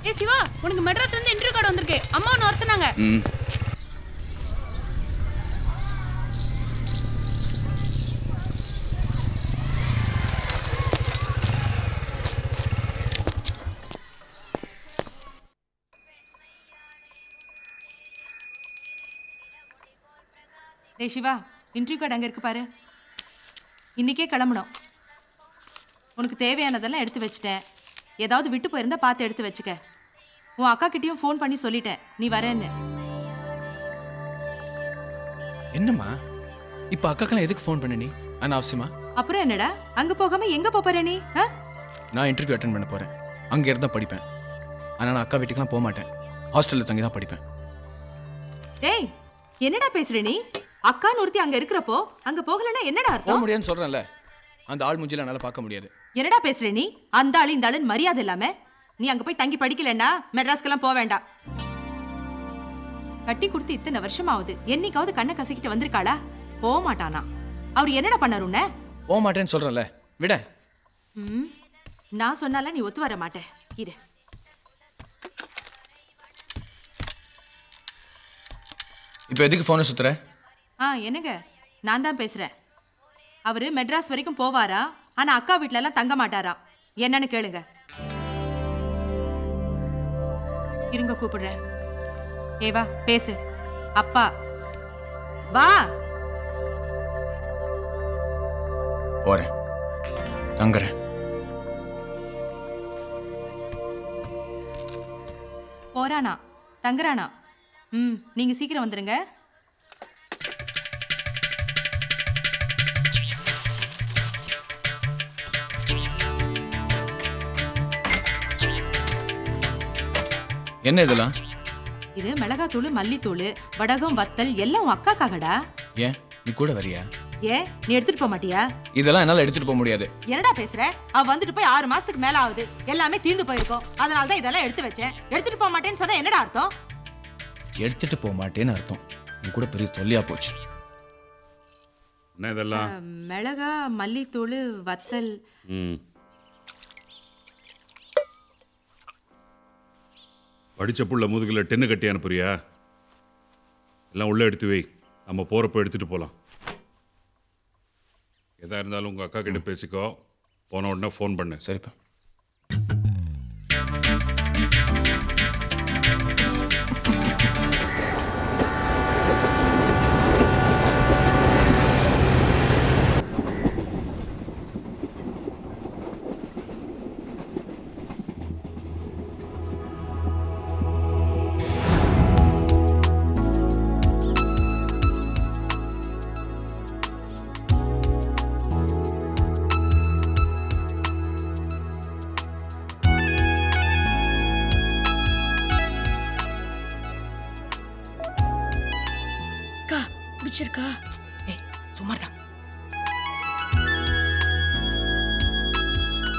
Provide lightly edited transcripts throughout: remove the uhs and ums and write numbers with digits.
ஏ சிவா, உனக்கு மெட்ராஸ்ல இருந்து இன்டர்வியூ கார்டு வந்திருக்கு. அம்மா ஒன்னு வர சொன்னாங்க. டேய் சிவா, இன்டர்வியூ கார்டு அங்கே இருக்கு பாரு. இன்னைக்கே கிளம்பணும். உனக்கு தேவையானதெல்லாம் எடுத்து வச்சுட்டேன். ஏதாவது விட்டு போயிருந்தா பார்த்து எடுத்து வச்சுக்க. உன் அக்கா கிட்டயும் ஃபோன் பண்ணி சொல்லிட்டேன் நீ வரேன்னு. என்னம்மா இப்போ அக்காக்கெல்லாம் எதுக்கு ஃபோன் பண்ண நீ? அனாவசியமா? அப்புறம் என்னடா, அங்க போகாம எங்க போற நீ? நான் இன்டர்வியூ அட்டன் பண்ண போறேன். அங்கே இருந்தா படிப்பேன். ஆனால் நான் அக்கா வீட்டுக்குலாம் போக மாட்டேன். ஹாஸ்டலில் தங்கி தான் படிப்பேன். டேய், என்னடா பேசுற நீ? அக்கான்னு ஒருத்தி அங்க இருக்கிறப்போ அங்க போகலன்னா என்னடா போக அர்த்தம்? முடியாதுன்னு சொல்றேன்ல. அந்த ஆள் மூஞ்சில என்னால பார்க்க முடியாது. என்னடா பேசுற நீ? அந்த ஆளு இந்த ஆளுன்னு மரியாதை இல்லாம நீ அங்க போய் தங்கி படிக்கலன்னா மெட்ராஸ்க்கெல்லாம் போக வேண்டாம். கட்டி கொடுத்து இத்தனை வருஷம் ஆகுது. என்னைக்காவது கண்ணை கசக்கிட்டு வந்திருக்காளா? போக மாட்டானா? அவர் என்னடா பண்ணாரு உன்ன? போக மாட்டேன்னு சொல்றேன்ல, விட. நான் சொன்னால நீ ஒத்து வர மாட்டே. இரு. இப்போ எதுக்கு ஃபோனை சுத்துற? என்னங்க, நான் தான் பேசுறேன். அவரு மெட்ராஸ் வரைக்கும் போவாரா, ஆனா அக்கா வீட்ல எல்லாம் தங்க மாட்டாரா. என்னன்னு கேளுங்க. இருங்க, கூப்பிடுறேன். ஏவா பேசு. அப்பா வா. போறேன், தங்குறேன். போறானா தங்குறானா? நீங்க சீக்கிரம் வந்துருங்க. என்ன இதெல்லாம்? இது மிளகாத்தூள், மல்லித்தூள், வடகம், வத்தல் எல்லாம் உன் அக்காக்காகடா. ஏன் நீ கூட வரியா? ஏன் நீ எடுத்துட்டு போக மாட்டியா? இதெல்லாம் என்னால எடுத்துட்டு போக முடியாது. என்னடா பேசுற? அவ வந்துட்டு போய் 6 மாசத்துக்கு மேல ஆகுது. எல்லாமே தீர்ந்து போயிருக்கும். அதனால தான் இதெல்லாம் எடுத்து வச்சேன். எடுத்துட்டு போக மாட்டேன்னு சொன்னா என்னடா அர்த்தம்? எடுத்துட்டு போக மாட்டேன்னு அர்த்தம். உன் கூட பெரிய தொல்லையா போச்சு. என்ன இதெல்லாம்? மிளகா, மல்லித்தூள், வத்தல். படிச்ச புள்ள முதுகில் டென்னு கட்டி அனுப்புறியா? எல்லாம் உள்ள எடுத்து வை. நம்ம போறப்போ எடுத்துட்டு போகலாம். எதா இருந்தாலும் உங்க அக்கா கிட்ட பேசிக்கோ. போன உடனே ஃபோன் பண்ணு. சரிப்பா. பிடிச்சிருக்கா? ஏய் சும்மாடா.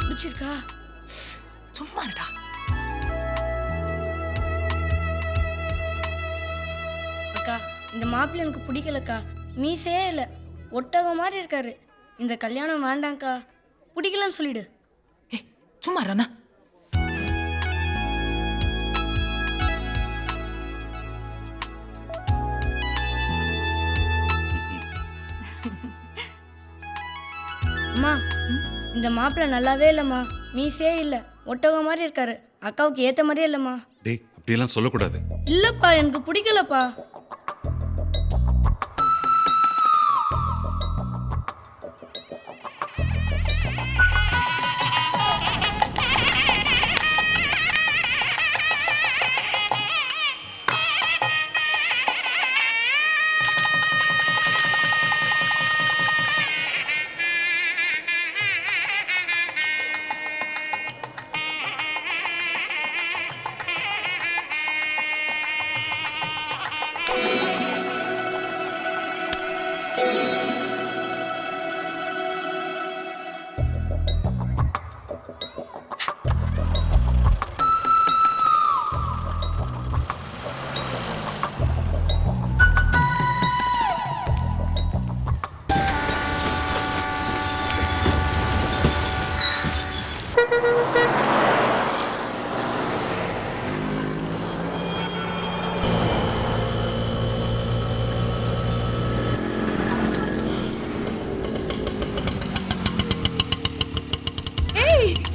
பிடிச்சிருக்கா? சும்மாடா. அக்கா, இந்த மாப்பிள்ளை எனக்கு பிடிக்கலக்கா. மீசே இல்லை, ஒட்டகம் மாதிரி இருக்காரு. இந்த கல்யாணம் வேண்டாங்க்கா. பிடிக்கலன்னு சொல்லிடு. ஏய் சும்மாடா. அம்மா, இந்த மாப்பிள்ளை நல்லாவே இல்லைம்மா. மீசே இல்லை, ஒட்டகம் மாதிரி இருக்காரு. அக்காவுக்கு ஏற்ற மாதிரியே இல்லைம்மா. டேய், அப்படியெல்லாம் சொல்லக்கூடாது. இல்லைப்பா, எனக்கு பிடிக்கலப்பா.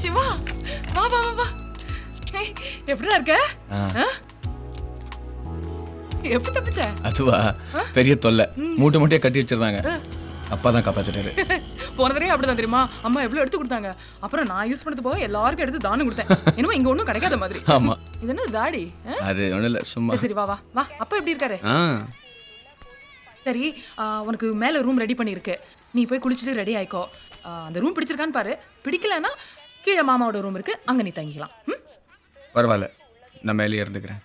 சிவா வா வா வா வா ஏய், எப்படிடா இருக்க ஆ? எப்படி தப்பிச்ச? அதுவா பெரிய தொல்லை, மூட்டை மூட்டையை கட்டி வச்சிருந்தாங்க. அப்பா தான் காப்பாத்திட்டாரு. போன தடவை அப்படிதான் தெரியுமா, அம்மா எவ்வளவு எடுத்து கொடுத்தாங்க. அப்புறம் நான் யூஸ் பண்ணது போக எல்லாருக்கும் எடுத்து தானம் கொடுத்தேன். என்னமோ இங்க ஒண்ணும் கிடைக்காத மாதிரி. ஆமா, இது என்ன தாடி? அது ஒண்ணும் இல்ல, சும்மா. சரி வா வா வா. அப்பா எப்படி இருக்காரு? ஆ, சரி உனக்கு மேல ரூம் ரெடி பண்ணிருக்கு. நீ போய் குளிச்சுட்டு ரெடி ஆயிக்கோ. அந்த ரூம் பிடிச்சிருக்கான்னு பாரு. பிடிக்கலன்னா கீழே மாமாவோட ரூம் இருக்கு, அங்க நீ தங்கிக்கலாம். ம்? பரவாயில்ல, நான் மேலேயே இருந்துக்கிறேன்.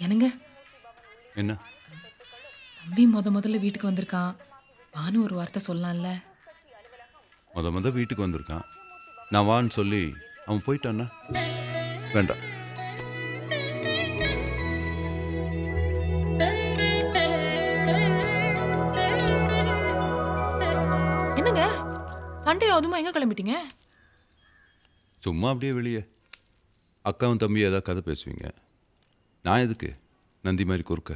என்னங்க என்ன தம்பி முதல்ல வீட்டுக்கு வந்திருக்கான். வான்னு ஒரு வார்த்தை சொல்லலாம்ல? முத வீட்டுக்கு வந்திருக்கான், நான் வான்னு சொல்லி அவன் போயிட்டான்னா வேண்டாம். என்னங்க சண்டே அதுமா எங்க கிளம்பிட்டீங்க? சும்மா அப்படியே வெளியே அக்காவும் தம்பியும் ஏதாவது கதை பேசுவீங்க, நான் எதுக்கு நந்தி மாதிரி குறுக்க,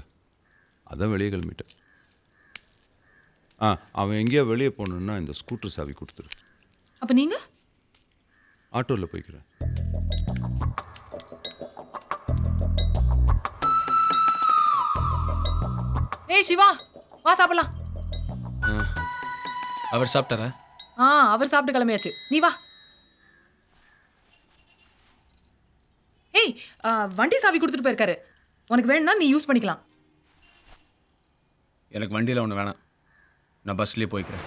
அதான் வெளியே கிளம்பிட்டேன். அவன் எங்கேயா வெளியே போகணுன்னா இந்த ஸ்கூட்டர் சாவி கொடுத்துரு. அப்ப நீங்க? ஆட்டோவில் போய்க்கிறேன். ஏய் சிவா வா சாப்பிடலாம். அவர் சாப்பிட்டாரா? அவர் சாப்பிட்டு கிளம்பியாச்சு, நீ வா. ஏய் வண்டி சாவி கொடுத்துட்டு போயிருக்காரு, உனக்கு வேணும்னா நீ யூஸ் பண்ணிக்கலாம். எனக்கு வண்டியில் ஒன்று வேணாம், நான் பஸ்லேயே போய்க்கிறேன்.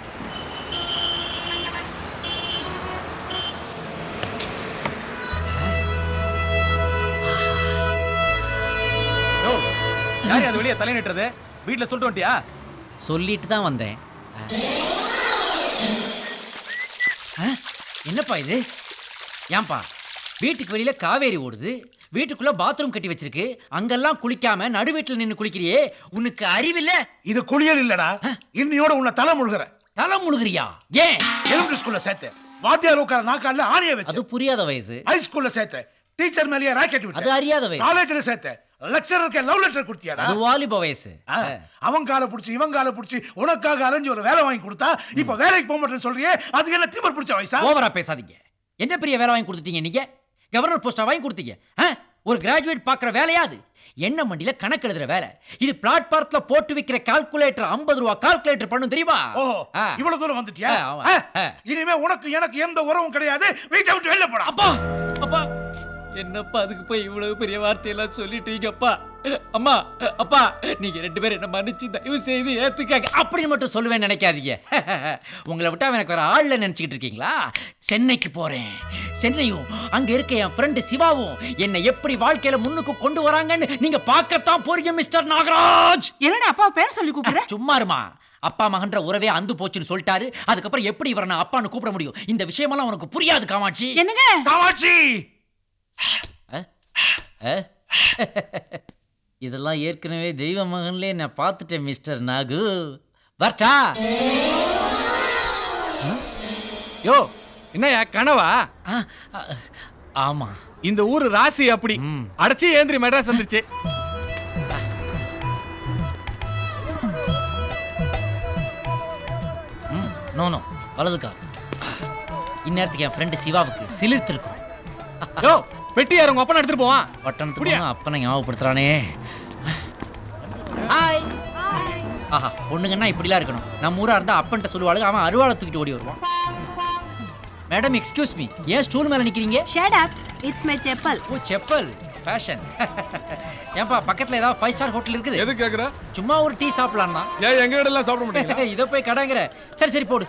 யார் அது வெளியே தலை நிட்டுறது? வீட்டில் சொல்லிட்டு வந்துட்டியா? சொல்லிட்டு தான் வந்தேன். என்னப்பா இது? ஏன்பா வீட்டுக்கு வெளியில காவேரி ஓடுது, வீட்டுக்குள்ள பாத்ரூம் கட்டி வச்சிருக்கு, அங்கெல்லாம் குளிக்காம நடு வீட்டில் நின்று குளிக்கிறியே, உனக்கு அறிவில்ல? இது குளியல் இல்லடா, இன்னையோட உன்னை தலை முழுகிற. தலை முழுகிறியா? ஏன்? எலிமெண்டரி ஸ்கூல்ல சேர்த்து வாத்தியார் உட்கார நாக்கால ஆணிய வச்சு, அது புரியாத வயசு. ஹை ஸ்கூல்ல சேர்த்து டீச்சர் மேலேயே ராக்கெட் விட்டு, அது அறியாத வயசு. காலேஜ்ல சேர்த்து லெக்சரருக்கு லவ் லெட்டர் கொடுத்தியாடா, அது வாலிப வயசு. அவன் காலை பிடிச்சி இவன் காலை பிடிச்சி உனக்காக அலைஞ்சு ஒரு வேலை வாங்கி கொடுத்தா இப்ப வேலைக்கு போக மாட்டேன்னு சொல்றியே, அதுக்கு என்ன திமிர் பிடிச்ச வயசா? ஓவரா பேசாதீங்க. என்ன பெரிய வேலை வாங்கி கொடுத்துட்டீங்க நீங்க? கவர்னர் போஸ்டா வாங்கி கொடுத்தீங்க. ஒரு கிராஜுவேட் பார்க்குற வேலையா அது? என்ன மண்டியில கணக்கு எழுதுற வேலை இது? பிளாட்பாரத்துல போட்டு விக்கிற கால்குலேட்டர் 50 ரூபா கால்குலேட்டர் பண்ணும் தெரியுமா? இவ்வளவு தூரம் வந்துட்டியா? இனிமே உனக்கு எனக்கு எந்த உறவும் கிடையாது, வீட்டை விட்டு வெளில போடா. அப்பா அப்பா, என்னப்பா அதுக்கு போய் இவ்வளவு பெரிய வார்த்தையெல்லாம் சொல்லிட்டீங்கப்பா? அம்மா அப்பா, நீங்க 2 பேரும் என்ன மன்னிச்சு தயவு செய்து ஏத்துக்காங்க. அப்படின்னு மட்டும் சொல்லுவேன்னு நினைக்காதீங்க. உங்களை விட்டா எனக்கு வேற ஆள்ல நினைச்சுக்கிட்டு இருக்கீங்களா? சென்னைக்கு போறேன். சென்னையும் அங்க இருக்க என் ஃப்ரெண்டு சிவாவும் என்னை எப்படி வாழ்க்கையில முன்னுக்கு கொண்டு வராங்கன்னு நீங்க பார்க்கத்தான் போறீங்க மிஸ்டர் நாகராஜ். என்னடா அப்பா பேர் சொல்லி கூப்பிடுற? சும்மா இருமா. அப்பா மகன்ற உறவே அந்து போச்சுன்னு சொல்லிட்டாரு, அதுக்கப்புறம் எப்படி இவரை நான் அப்பான்னு கூப்பிட முடியும்? இந்த விஷயமெல்லாம் உனக்கு புரியாது காமாட்சி. என்னங்க காமாட்சி, இதெல்லாம் ஏற்கனவே தெய்வ மகன்லே நான் பார்த்துட்டேன் மிஸ்டர் நாகு. வரட்டா? யோ என்னையா கனவா? ஆமா, இந்த ஊரு ராசி அப்படி அடைச்சி ஏந்திரி மெட்ராஸ் வந்துருச்சு. நோ வலதுக்கா. இந்நேரத்துக்கு என் ஃப்ரெண்டு சிவாவுக்கு சிலிர்த்திருக்கும். யோ பெட்டியார் உங்க அப்பனை எடுத்துட்டு போவான். பட்டணத்துக்கு அப்பனை ஞாபகப்படுத்துறானே. ஆஹா, பொண்ணுங்கன்னா இப்படிலாம் இருக்கணும். நம்ம ஊரா இருந்தா அப்பன்ட்ட சொல்லுவாளுங்க, அவன் அருவாளை தூக்கிட்டு ஓடி வருவான். மேடம் எக்ஸ்கியூஸ் மீ, ஏன் ஸ்டூல் மேல நிக்கிறீங்க? Shut up, it's my chappal. Oh chappal, fashion. ஏன்பா பக்கத்துல ஏதாவது 5 ஸ்டார் ஹோட்டல் இருக்குது? எது கேக்குற? சும்மா ஒரு டீ சாப்பிடலாம் தான். ஏன் எங்க இடம்லாம் சாப்பிட மாட்டீங்களா? இதை போய் கடைங்கிற. சரி போடு.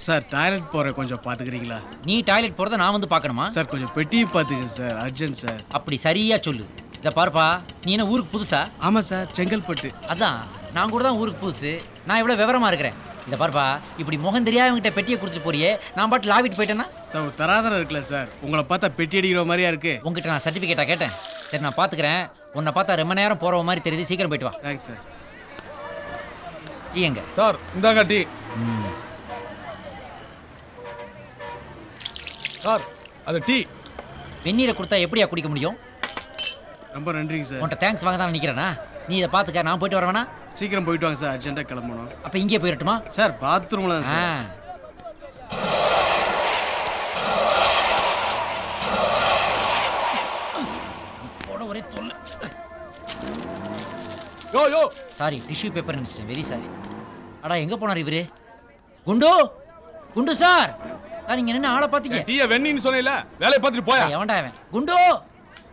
சார் டாய்லெட் போற கொஞ்சம் பாத்துக்கிறீங்களா? நீ டாய்லெட் போறத நான் வந்து பார்க்கணுமா? சார் கொஞ்சம் பெட்டியை பாத்துக்க சார், அர்ஜென்ட் சார். அப்படி சரியா சொல்லு. இதை பாருப்பா, நீ என்ன ஊருக்கு புதுசா? ஆமா சார், செங்கல்பட்டு. அதான் நான் கூட தான் ஊருக்கு புதுசு. நான் இவ்வளோ விவரமா இருக்கிறேன். இதை பாருப்பா, இப்படி முகம் தெரியாதவங்கிட்ட பெட்டியை கொடுத்துட்டு போறியே, நான் பாட்டு லாவிட்டு போயிட்டேன்னா? சார் ஒரு தராதரம் இருக்குல்ல சார், உங்களை பார்த்தா பெட்டி அடிக்கிற மாதிரியா இருக்கு. உங்ககிட்ட நான் சர்டிஃபிகேட்டா கேட்டேன்? சரி நான் பார்த்துக்கிறேன். உன்னை பார்த்தா ரொம்ப நேரம் போகிற மாதிரி தெரியுது. சீக்கிரம் போயிட்டு வா. Thanks sir. டீ எங்க? சார் இந்தாங்க டீ. சார் அது டீ. வெந்நீரை கொடுத்தா எப்படியா குடிக்க முடியும்? ரொம்ப நன்றிங்க சார். உன்கிட்ட தேங்க்ஸ் வாங்க தான் நிற்கிறேனா? நீ இதை பார்த்துக்க, நான் போயிட்டு வரவேனா? சீக்கிரம் போயிட்டு வாங்க சார், அர்ஜென்ட்டாக கிளம்பணும். அப்போ இங்கே போயிடட்டுமா? சார் பாத்ரூம்ல சார். ஒரே தொல்லை. Yo yo sorry, tissue paper நினச்சிட்டேன். Very sorry. அடா எங்கே போனார் இவரு? குண்டு குண்டு சார். சார் இங்கே என்ன ஆளை பார்த்தீங்க? டீயை வெண்ணின்னு சொன்னேல, வேலையை பார்த்துட்டு போயா. எவன்டா அவன்? குண்டு,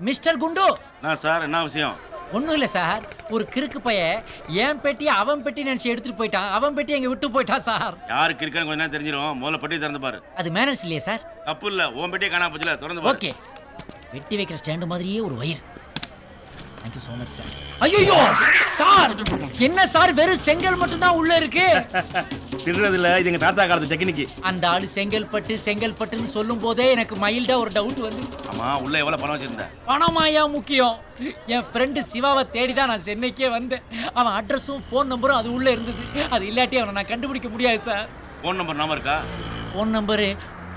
மிஸ்டர் குண்டு. நான் சார் என்ன விஷயம்? ஒன்றும் இல்லை சார், ஒரு கிறுக்கு பையன் என் பெட்டியை அவன் பெட்டி நினச்சி எடுத்துகிட்டு போயிட்டான். அவன் பெட்டி எங்கே விட்டு போயிட்டான் சார். யாருக்கு இருக்கான்னு கொஞ்ச நேரம் தெரிஞ்சிடும். முதல்ல பெட்டி திறந்து பாரு. அது மேனர்ஸ் இல்லையா சார்? தப்பு இல்லை, உன் பெட்டியை காணா போச்சுல, திறந்து பாரு. ஓகே. வெட்டி வைக்கிற ஸ்டாண்டு மாதிரியே ஒரு வயிறு. Thank you so much sir. ஐயோ சார், என்ன சார் வெறும் செங்கல் மட்டும்தான் உள்ள இருக்கு? திடுறது இல்லை, இது எங்கள் தாத்தா காலத்து டெக்னிக்கு. அந்த ஆளு செங்கல்பட்டுன்னு சொல்லும் போதே எனக்கு மைல்டா ஒரு டவுட் வந்து. ஆமா, உள்ள எவ்வளவு பணம் வச்சிருந்தேன்? பணமாயா முக்கியம்? என் ஃப்ரெண்டு சிவாவை தேடி தான் நான் சென்னைக்கே வந்தேன். அவன் அட்ரஸும் ஃபோன் நம்பரும் அது உள்ள இருந்தது. அது இல்லாட்டி அவனை நான் கண்டுபிடிக்க முடியாது சார். ஃபோன் நம்பர் நாம இருக்கா? ஃபோன் நம்பரு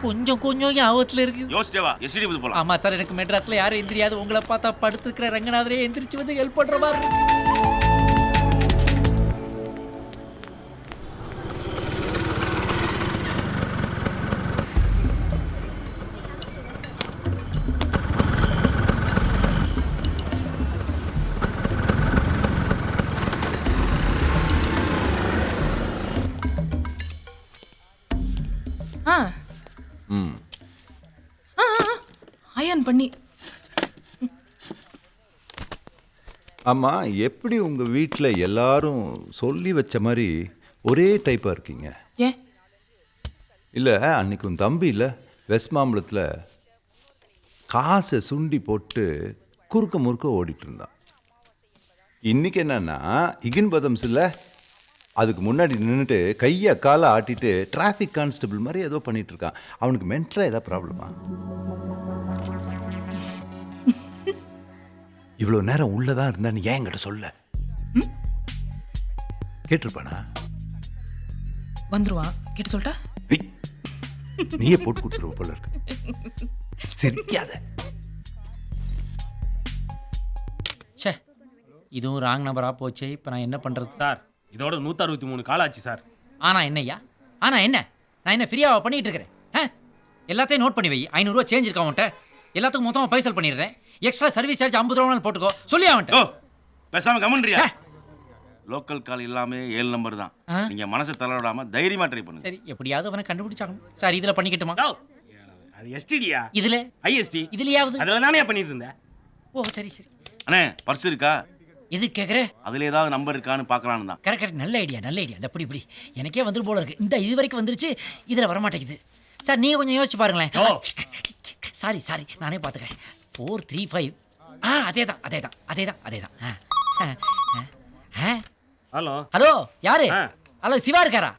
கொஞ்சம் ஞாபகத்தில் இருக்கு. யோசிச்சேவா, எஸ்டிடி புது போலாம். ஆமா சார், எனக்கு மெட்ராஸ்ல யாரும் எந்திரியாது. உங்களை பார்த்தா படுத்துக்கிற ரங்கநாதரே எந்திரிச்சு வந்து ஹெல்ப் பண்ற மாதிரி. அயன் பண்ணி. ஆமாம், எப்படி உங்கள் வீட்டில் எல்லாரும் சொல்லி வச்ச மாதிரி ஒரே டைப்பாக இருக்கீங்க? ஏன்? இல்லை, அன்னைக்கு உன் தம்பி இல்லை வெஸ்ட் மாம்பலத்தில் காசை சுண்டி போட்டு குறுக்க முறுக்க ஓடிட்டு இருந்தான். இன்னைக்கு என்னன்னா இகின் பதம்ஸ் இல்லை, அதுக்கு முன்னாடி நின்றுட்டு கையை காலை ஆட்டிட்டு டிராஃபிக் கான்ஸ்டபிள் மாதிரி ஏதோ பண்ணிட்டு இருக்கான். அவனுக்கு மென்டலாக ஏதாவது ப்ராப்ளமா? இவ்வளோ நேரம் உள்ளதான் இருந்தான்னு ஏன் என்கிட்ட சொல்ல? கேட்டிருப்பானா? வந்துருவான், கேட்டு சொல்லிட்டா? நீயே போட்டு கொடுத்துருவ போல இருக்கு. சிரிக்காத. சே, இதுவும் ராங் நம்பரா போச்சு. இப்போ நான் என்ன பண்றது சார், இதோட 163 கால் ஆச்சு சார். ஆனா என்னய்யா? ஆனா என்ன? நான் என்ன ஃப்ரீயாவா பண்ணிட்டு இருக்கிறேன்? எல்லாத்தையும் நோட் பண்ணி வை. 500 ரூபா சேஞ்ச் இருக்கா அவன்கிட்ட? எல்லாத்துக்கும் மொத்தமாக பைசல் பண்ணிடுறேன். எக்ஸ்ட்ரா சர்வீஸ் சார்ஜ் 50 ரூபா போட்டுக்கோ. சொல்லி அவன்கிட்ட. ஓ, பேசாம கமெண்ட்ரியா? லோக்கல் கால் எல்லாமே 7 நம்பர் தான். நீங்க மனசை தளர விடாம தைரியமா ட்ரை பண்ணுங்க. சரி, எப்படியாவது அவனை கண்டுபிடிச்சாகணும். சார், இதுல பண்ணிக்கிட்டுமா? அது எஸ்டிடியா? இதுல ஐஎஸ்டி இதுலயாவது? அதுல தானே பண்ணிட்டு இருந்தேன். ஓ சரி சரி. அண்ணே, பர்ஸ் இருக்கா? எது கேட்குற? அதுல ஏதாவது நம்பர் இருக்கான்னு பார்க்கலான்னு தான். கரெக்ட், நல்ல ஐடியா நல்ல ஐடியா. அது அப்படி இப்படி எனக்கே வந்துட்டு போல இருக்கு. இந்த இது வரைக்கும் வந்துருச்சு, இதில் வரமாட்டேங்குது. சார் நீங்கள் கொஞ்சம் யோசிச்சு பாருங்களேன். சாரி சாரி, நானே பார்த்துக்கிறேன். 435. அதே தான். ஹலோ ஹலோ, யாரு? ஹலோ, சிவா இருக்காரா?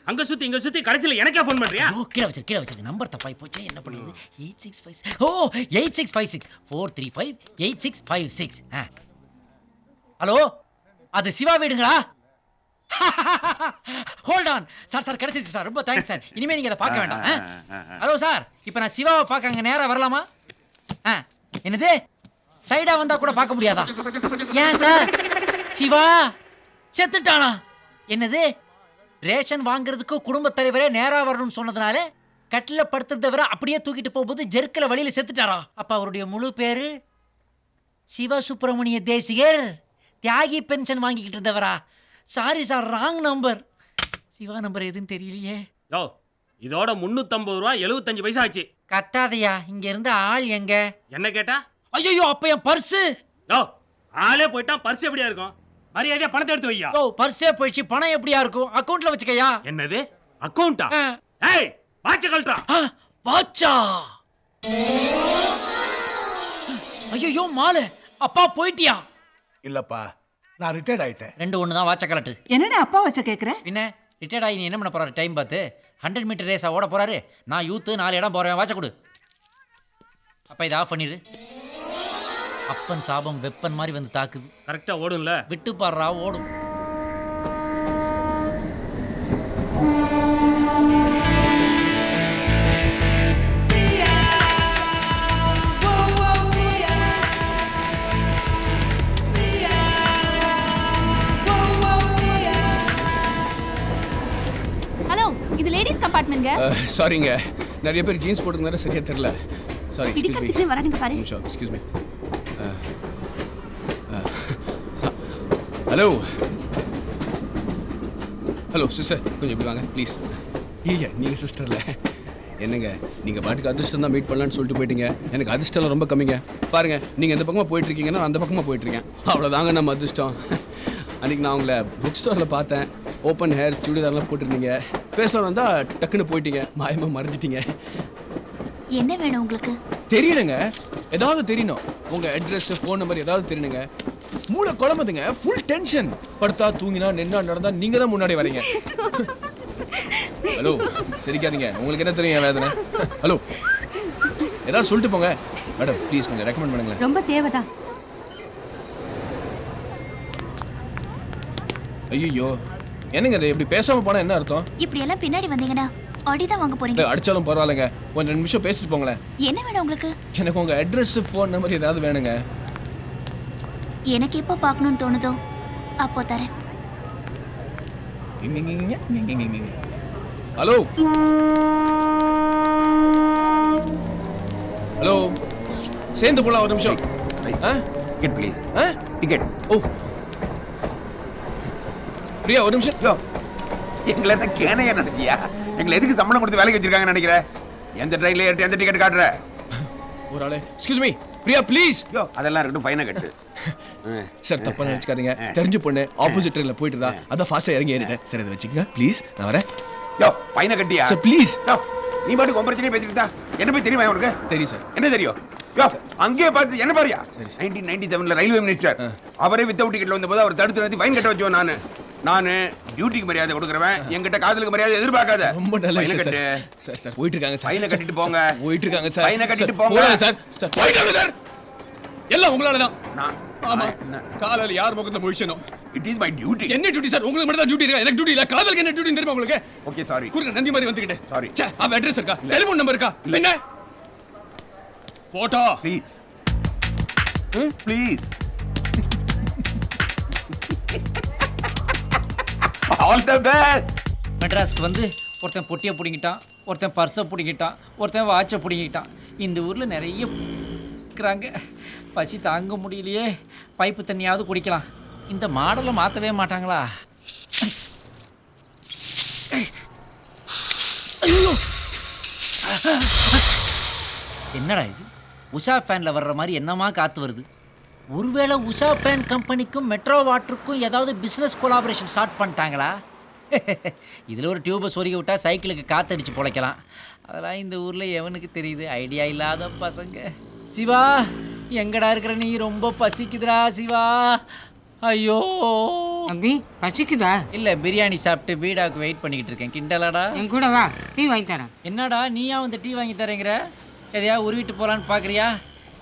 அங்க சுத்தி இங்க சுத்தி கடைசியில் எனக்கே ஃபோன் பண்றியா? கீழே வச்சிருக்கு. நம்பர் தப்பாய் போச்சு, என்ன பண்ணுது? 8656. ஓ 8656 435 8656. ஹலோ, அது சிவா வீடுங்களா? ஹோல்ட் ஆன் சார், கிடைச்சிருச்சு சார், ரொம்ப தேங்க்ஸ் சார். இனிமே நீங்க அதை பார்க்க வேண்டாம். ஹலோ சார், இப்போ நான் சிவாவை பார்க்க அங்கே நேராக வரலாமா? என்னது, சைடா வந்தா கூட பார்க்க முடியாதா? ஏன் சார், சிவா செத்துட்டானா? என்னது, ரேஷன் வாங்குறதுக்கு குடும்பத் தலைவரே நேராக வரணும்னு சொன்னதுனால கட்டில படுத்துறத அப்படியே தூக்கிட்டு போகும்போது ஜெர்க்கில் வழியில் செத்துட்டாரா? அப்போ அவருடைய முழு பேரு சிவ சுப்பிரமணிய தேசிகர், தியாகி பென்ஷன் வாங்கிக்கிட்டு இருந்தவரா? Sorry sir, wrong number. Siva number எதுன்னு தெரியலையே. இதோட 350 ரூபா 75 பைசா ஆச்சு. கத்தாதையா, இங்க இருந்த ஆள் எங்க? என்ன கேட்டா? ஐயோ, அப்ப என் பர்ஸு. ஆளே போயிட்டான், பர்ஸ் எப்படியா இருக்கும்? மரியாதையா பணத்தை எடுத்து வையா. பர்ஸே போயிடுச்சு, பணம் எப்படியா இருக்கும்? அக்கவுண்ட்ல வச்சுக்கயா. என்னது அக்கவுண்டா? ஏய், வாட்ச கழட்டா. வாட்சா? ஐயோ மாலு, அப்பா போயிட்டியா? இல்லப்பா, நான் ரிட்டையர்ட் ஆயிட்டேன். 2 ஒன்று தான், வாட்ச கலட்டு. என்னடா அப்பா வச்ச கேட்குற? என்ன ரிட்டையர்ட் ஆகி நீ என்ன பண்ண போறாரு? டைம் பார்த்து 100 மீட்டர் ரேஸா ஓட போறாரு. நான் யூத்து 4 இடம் போறேன், வாட்ச கொடு. அப்ப இதை ஆஃப் பண்ணிடு. அப்பன் சாபம் வெப்பன் மாதிரி வந்து தாக்குது. கரெக்டா ஓடும்ல. விட்டு பாடுறா ஓடும். ஹலோ, இது லேடிஸ் கம்பார்ட்மெண்ட்ங்க. சாரிங்க, நிறைய பேர் ஜீன்ஸ் போட்டுருந்தாரு, சரியா தெரியல. Sorry, excuse me. பிடிக்கிறதுக்கு வரானுங்க பாரு. நிமிஷம், excuse me. Hello hello sister, கொஞ்சம் இப்படி வாங்க ப்ளீஸ். இல்லையா நீங்கள் சிஸ்டர்ல என்னங்க, நீங்கள் பாட்டுக்கு அதிர்ஷ்டம் தான் மீட் பண்ணலான்னு சொல்லிட்டு போயிட்டீங்க. எனக்கு அதிர்ஷ்டம்லாம் ரொம்ப கம்மிங்க. பாருங்க, நீங்கள் இந்த பக்கமாக போயிட்டுருக்கீங்கன்னா அந்த பக்கமாக போயிட்டுருக்கேன். அவ்வளோதாங்க நம்ம அதிர்ஷ்டம். அன்றைக்கி நான் உங்களை புக் ஸ்டோரில் பார்த்தேன். ஓப்பன் ஹேர் சுடிதார்லாம் போட்டிருந்தீங்க. பேசலாம் வந்தால் டக்குன்னு போயிட்டீங்க, மாயமாக மறைஞ்சிட்டீங்க. என்ன வேணும் உங்களுக்கு? தெரியணுங்க, ஏதாவது தெரியணும். உங்கள் அட்ரஸ், ஃபோன் நம்பர் ஏதாவது தெரியணுங்க. மூளை குழம்புதுங்க, ஃபுல் டென்ஷன். படுத்தா தூங்கினா நின்னா நடந்தா நீங்க தான் முன்னாடி வரீங்க. ஹலோ, சரிக்காதீங்க, உங்களுக்கு என்ன தெரியும் என் வேதனை? ஹலோ, ஏதாவது சொல்லிட்டு போங்க. மேடம் ப்ளீஸ் கொஞ்சம் ரெக்கமெண்ட் பண்ணுங்களேன். ரொம்ப தேவைதான். ஐயோ, என்னங்க இது இப்படி பேசாம போனா என்ன அர்த்தம்? இப்படி எல்லாம் பின்னாடி வந்தீங்கன்னா அடிதான் வாங்க போறீங்க. அடிச்சாலும் பரவாயில்லைங்க, கொஞ்சம் 2 நிமிஷம் பேசிட்டு போங்களேன். என்ன வேணும் உங்களுக்கு? எனக்கு உங்க அட்ரஸ், ஃபோன் நம்பர் ஏதாவது வேணுங்க. எனக்கு எப்போ பார்க்கணும்னு தோணுதோ அப்போ தரேன். ஹலோ ஹலோ, சேர்ந்து போலாம் ஒரு நிமிஷம். Ticket please. டிக்கெட். ஓ பிரியா, ஒரு நிமிஷம். எங்களை என்ன கேனையா நடத்தியா? எங்களை எதுக்கு சம்பளம் கொடுத்து வேலைக்கு வச்சிருக்காங்கன்னு நினைக்கிறேன்? எந்த ட்ரெயின்ல ஏறிட்டு எந்த டிக்கெட் காட்டுற? ஒரு ஆளே, எக்ஸ்கியூஸ் மீ பிரியா ப்ளீஸ். அதெல்லாம் இருக்கட்டும், ஃபைனை கட்டு. சார் தப்பா நினைச்சுக்காதீங்க, தெரிஞ்சு பொண்ணு ஆப்போசிட் ட்ரெயின்ல போயிட்டு தான், அதான் ஃபாஸ்டா இறங்கி ஏறிட்டேன். சரி இதை வச்சுக்கங்க ப்ளீஸ், நான் வரேன். ஃபைனை கட்டியா? Sir please. நீ பாட்டுக்கு உன் பிரச்சனையே பேசிக்கிட்டா என்ன போய் தெரியுமா உனக்கு? தெரியும் சார். என்ன தெரியும்? அங்கேயே பார்த்து என்ன பாரியா? 1997 ரயில்வே மினிஸ்டர் அவரே வித்தவுட் டிக்கெட்ல வந்தபோது அவர் தடுத்து நிறுத்தி ஃபைன் கட்ட வச்சோம். நானு டியூட்டிக்கு மரியாதை கொடுக்குறவன், என்கிட்ட காதலுக்கு மரியாதை எதிர்பார்க்காத. ரொம்ப நல்ல விஷயம் கட்டு. சார். சார் போயிட்டு இருக்காங்க சார். ஃபைனை கட்டிட்டு போங்க. போயிட்டு இருக்காங்க சார். ஃபைனை கட்டிட்டு போங்க சார். சார் போயிட்டாங்க சார். எல்லாம் உங்களால தான். நான் ஆமா, காலையில யார் முகத்தை முழிச்சனோ? It is my duty. என்ன டியூட்டி சார்? உங்களுக்கு மட்டும் தான் டியூட்டி இருக்கா? எனக்கு டியூட்டி இல்ல. காதலுக்கு என்ன டியூட்டி தெரியுமா உங்களுக்கு? Okay sorry. குறுக்க நந்தி மாதிரி வந்துக்கிட்டே. சாரி. சே, அவ அட்ரஸ் இருக்கா? டெலிபோன் நம்பர் இருக்கா? என்ன? Photo please please. All the best. மெட்ராஸ்க்கு வந்து ஒருத்தன் பொட்டியை பிடிங்கிட்டான், ஒருத்தன் பர்ஸை பிடிங்கிட்டான், ஒருத்தன் வாட்சை பிடிங்கிட்டான். இந்த ஊரில் நிறைய இருக்கிறாங்க. பசி தாங்க முடியலையே, பைப்பு தண்ணியாவது குடிக்கலாம். இந்த மாடலை மாற்றவே மாட்டாங்களா? என்னடா இது? உஷா ஃபேனில் வர்ற மாதிரி என்னமா காற்று வருது? ஒருவேளை உஷா ஃபேன் கம்பெனிக்கும் மெட்ரோ வாட்டருக்கும் ஏதாவது பிஸ்னஸ் கொலாபரேஷன் ஸ்டார்ட் பண்ணிட்டாங்களா? இதில் ஒரு டியூபை சொருகி விட்டா சைக்கிளுக்கு காற்றடிச்சு பொழைக்கலாம். அதெல்லாம் இந்த ஊரில் எவனுக்கு தெரியுது? ஐடியா இல்லாத பசங்க. சிவா, எங்கடா இருக்கிற நீ? ரொம்ப பசிக்குதுடா சிவா. ஐயோ அப்படி பசிக்குதா? இல்லை, பிரியாணி சாப்பிட்டு பீடாவுக்கு வெயிட் பண்ணிக்கிட்டு இருக்கேன். கிண்டலாடா? என் கூட வா, டீ வாங்கி தரேன். என்னடா நீயா வந்து டீ வாங்கி தரேங்கிற? எதையா உருவிட்டு போகலான்னு பார்க்குறியா?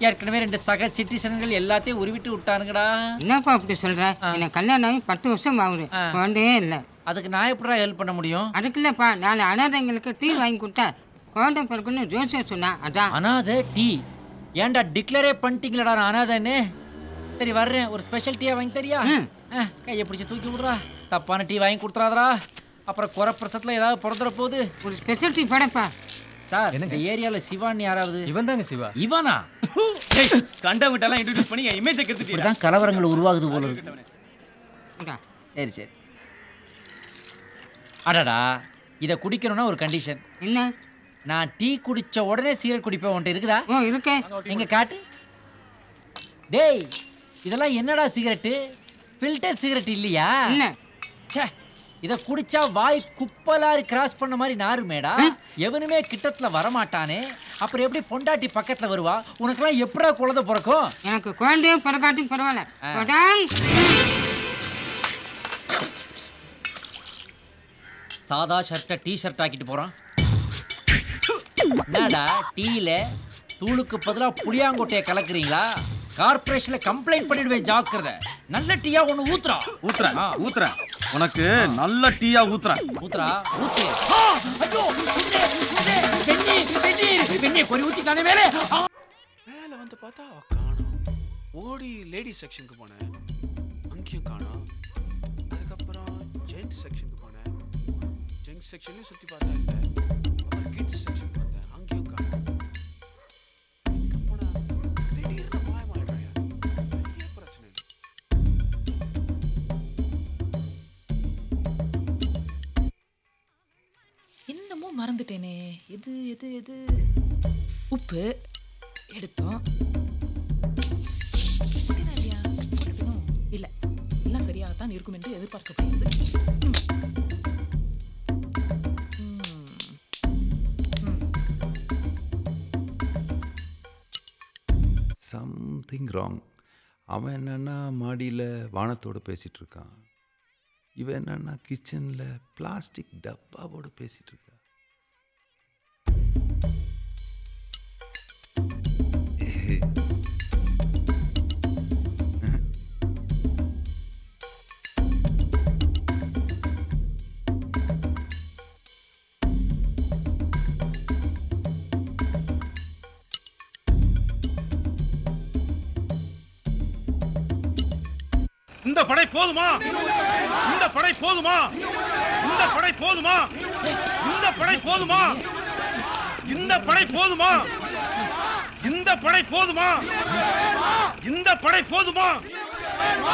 ஏற்கனவே 2 சக சிட்டிசன்கள் எல்லாத்தையும் உருவிட்டு விட்டானுங்கடா. என்னப்பா அப்படி சொல்ற? எனக்கு கல்யாணம் ஆகி 10 வருஷம் ஆகுது, குழந்தையே இல்லை. அதுக்கு நான் எப்படா ஹெல்ப் பண்ண முடியும்? அதுக்கு இல்லைப்பா, நான் அனாதைங்களுக்கு டீ வாங்கி கொடுத்தா குழந்தை பிறகுன்னு ஜோசியர் சொன்னா, அதான். அனாதை டீ? ஏன்டா டிக்ளரே பண்ணிட்டீங்களடா நான் அனாதைன்னு? சரி வர்றேன், ஒரு ஸ்பெஷல் டீயை வாங்கி தரியா? கையை பிடிச்சி தூக்கி விட்றா. தப்பான டீ வாங்கி கொடுத்துறாதரா, அப்புறம் குறை பிரசத்தில் ஏதாவது பிறந்துற போகுது. ஒரு ஸ்பெஷல் டீ படப்பா. சார், இந்த ஏரியாவில் சிவான்னு யாராவது? இவன் தாங்க சிவா. இவனா? கண்டவங்கிட்டலாம் இன்ட்ரோடியூஸ் பண்ணி என் இமேஜை கெடுத்துட்டீங்க. இப்படி தான் கலவரங்கள் உருவாகுது போல இருக்கு. சரி சரி. அடடா, இதை குடிக்கணும்னா ஒரு கண்டிஷன். என்ன? நான் டீ குடிச்ச உடனே சிகரெட் குடிப்பேன். உன்ட்ட இருக்குதா? ஓ இருக்கு. எங்க காட்டு. டேய், இதெல்லாம் என்னடா சிகரெட்டு? ஃபில்டர் சிகரெட் இல்லையா? இல்ல. ச்சே, இதை குடிச்சா வாய் குப்பலாரி கிராஸ் பண்ண மாதிரி நாருமேடா. எவனுமே கிட்டத்துல வரமாட்டானே, அப்புறம் எப்படி பொண்டாட்டி பக்கத்துல வருவா? உனக்கெல்லாம் எப்படா குழந்தை பிறக்கும்? எனக்கு குழந்தையே பிறக்காட்டி பரவாயில்ல. சாதா ஷர்ட்டை டீ ஷர்ட் ஆக்கிட்டு போறான். என்னடா டீயில தூளுக்கு பதிலாக புளியாங்கொட்டையை கலக்குறீங்களா? கார்ப்பரேஷன்ல கம்ப்ளைண்ட் பண்ணிடுவேன், ஜாக்கிரதை. நல்ல டீயா ஒண்ணு ஊத்துறா. ஊத்துறேன் உனக்கு நல்ல டீயா ஊத்துறேன். ஊத்துறா, ஊத்து. ஐயோ, வெண்ணி பொறி ஊத்திட்டானே மேலே. மேலே வந்து பார்த்தா காணோம். ஓடி லேடிஸ் செக்ஷனுக்கு போனேன், அங்கேயும் காணோம். அதுக்கப்புறம் ஜென்ட்ஸ் செக்ஷனுக்கு போனேன், ஜென்ட்ஸ் செக்ஷன்லையும் சுற்றி பார்த்தா இல்லை. அப்புறம் கிட்ஸ் செக்ஷனுக்கு வந்தேன், அங்கேயும் காணோம். இங்கே போனால் திடீர்னு மாயமாயிடுறாங்க. பெரிய பிரச்சனை. என்னமோ மறந்துட்டேனே. எது எது எது உப்பு எடுத்தோம். புதினாரியா? போடணும். இல்ல எல்லாம் சரியாகத்தான் இருக்கும் என்று எதிர்பார்க்கப்படுகிறது. Something wrong. அவன் என்னன்னா மாடியில் வானத்தோடு பேசிகிட்டு இருக்கான், இவன் என்னன்னா கிச்சனில் பிளாஸ்டிக் டப்பாவோடு பேசிகிட்டு இருக்கா. இந்த படை போதுமா? இந்த படை போதுமா? இந்த படை போதுமா? இந்த படை போதுமா? இந்த படை போதுமா? இந்த படை போதுமா? இந்த படை போதுமா?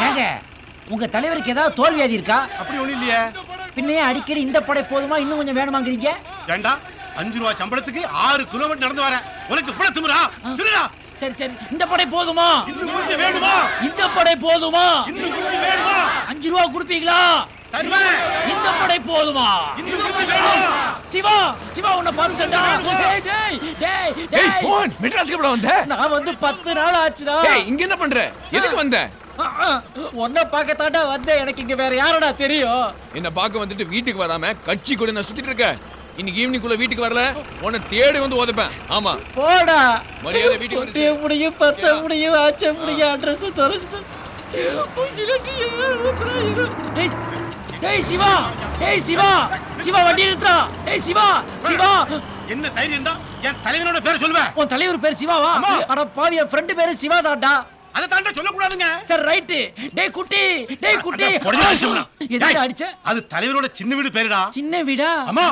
ஏங்க, உங்க தலைவருக்கு ஏதாவது தோல்வியாதி இருக்கா? அப்படி ஒண்ணும் இல்லையே. பின்னையே அடிக்கடி இந்த படை போதுமா, இன்னும் கொஞ்சம் வேணுமாங்கிறீங்க? ஏண்டா 5 ரூபாய் சம்பளத்துக்கு 6 கிலோமீட்டர் நடந்து வரேன், உனக்கு இவ்வளவு திமிரா? சொல்லுடா. சரி சரி, இந்த படை போதுமா? இன்னும் கொஞ்சம் வேணுமா? இந்த படை போதுமா? இன்னும் கொஞ்சம் வேணுமா? 5 ரூபா கொடுப்பீங்களா? தருவேன். இந்த படை போதுமா? இன்னும் கொஞ்சம் வேணுமா? சிவா, சிவா உன்னை பாத்துட்டா. டேய் டேய் டேய் ஏய் போன், மெட்ராஸ்க்கு எப்படா வந்த? நான் வந்து 10 நாள் ஆச்சுடா. ஏய் இங்க என்ன பண்ற? எதுக்கு வந்த? உன்னை பார்க்கத்தாண்டா வந்தேன். எனக்கு இங்க வேற யாரடா தெரியும்? என்ன பார்க்க வந்துட்டு வீட்டுக்கு வராம கட்சி கூட நான் சுத்திட்டு இருக்கேன். இன்னைக்கு ஈவினிங்குள்ள வீட்டுக்கு வரல, உன்னை தேடி வந்து ஓதப்பேன். ஆமா போடா. மரியாதை வீட்டுக்கு வந்து டீ முடியும், பச்சை முடியும், ஆச்சை முடியும், அட்ரஸ் தொலைச்சிட்டு. டேய் சிவா, டேய் சிவா, சிவா வண்டி நிறுத்துறா. டேய் சிவா, சிவா. என்ன தைரியம் தான் என் தலைவனோட பேர் சொல்லுவேன்? உன் தலைவர் பேர் சிவாவா? அட பாவி, என் ஃப்ரெண்ட் பேரு சிவா தான்டா. அதை தாண்ட சொல்லக்கூடாதுங்க. சரி ரைட். டேய் குட்டி, டேய் குட்டி. எதுக்கு அடிச்ச? அது தலைவரோட சின்ன வீடு பேருடா. சின்ன வீடா?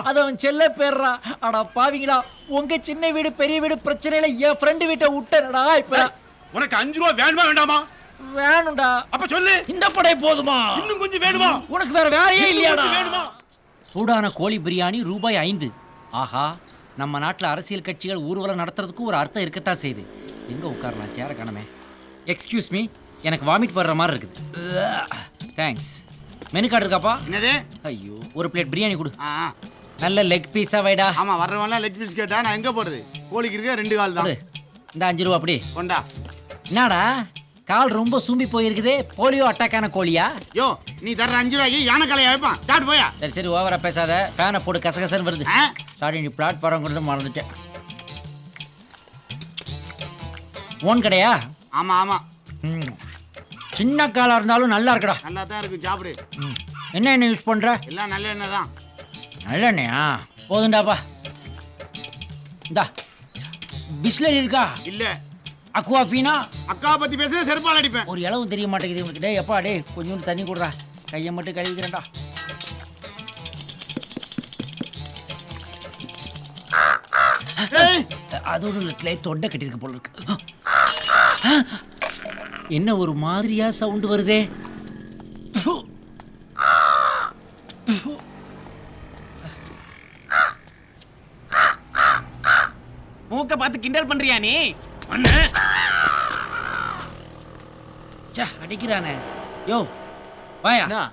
அது அவன் செல்ல பேர்றா. அட பாவிங்களா, உங்க சின்ன வீடு பெரிய வீடு பிரச்சனையில என் ஃப்ரெண்டு வீட்டை விட்டனடா. இப்ப உனக்கு 5 ரூபாய் வேணுமா வேண்டாமா? வேணும்டா. அப்ப சொல்லு. இந்த படை போதுமா? இன்னும் கொஞ்சம் வேணுமா? உனக்கு வேற வேலையே இல்லையாடா? வேணுமா? சூடான கோழி பிரியாணி ரூபாய் 5. ஆஹா, நம்ம நாட்டில் அரசியல் கட்சிகள் ஊர்வலம் நடத்துறதுக்கு ஒரு அர்த்தம் இருக்கத்தான் செய்யுது. எங்க உட்காரலாம்? சேர காணமே. எக்ஸ்கியூஸ் மீ, எனக்கு வாமிட் வர்ற மாதிரி இருக்குது. தேங்க்ஸ். மெனு கார்டு இருக்காப்பா? என்னது? ஐயோ, ஒரு பிளேட் பிரியாணி கொடு. நல்ல லெக் பீஸா வைடா. ஆமா, வர்றவன்லாம் லெக் பீஸ் கேட்டா நான் எங்க போறது? கோழிக்கு இருக்க 2 கால் தான். இந்த 5 ரூபா அப்படி கொண்டா. என்னடா கால் ரொம்ப சூம்பி போயிருக்குது? போலியோ அட்டாக்கான கோழியா? யோ, நீ தர்ற 5 ரூபாய்க்கு யானை கலையை வைப்பான். சாப்பிட்டு போயா. சரி சரி, ஓவரா பேசாத. ஃபேனை போட்டு கசகசன்னு வருது. சாரி, நீ பிளாட்ஃபார்ம் கொண்டு மறந்துட்டேன். ஓன் கடையா? ஆமா ஆமா. சின்ன காலா இருந்தாலும் நல்லா இருக்குடா. நல்லா தான் இருக்கு, சாப்பிடு. என்ன எண்ணெய் யூஸ் பண்ற? எல்லாம் நல்ல எண்ணெய் தான். நல்ல எண்ணெயா? போதுண்டாப்பா. இந்தா பிஸ்லரி இருக்கா? இல்ல. அக்வாஃபீனா? அக்கா பத்தி பேசுற செருப்பால் அடிப்பேன். ஒரு இளவும் தெரிய மாட்டேங்குது உங்களுக்கு. டேய் எப்பா, டேய் கொஞ்சோண்டு தண்ணி கொடுறா, கையை மட்டும் கழுவிக்கிறேன்டா. அதோட தொண்டை கட்டிருக்கு போல இருக்கு. என்ன ஒரு மாதிரியா சவுண்ட் வருதே? மூக்க பார்த்து கிண்டல் பண்றியா நீ? அடிக்கிறானே. யோ வாயா.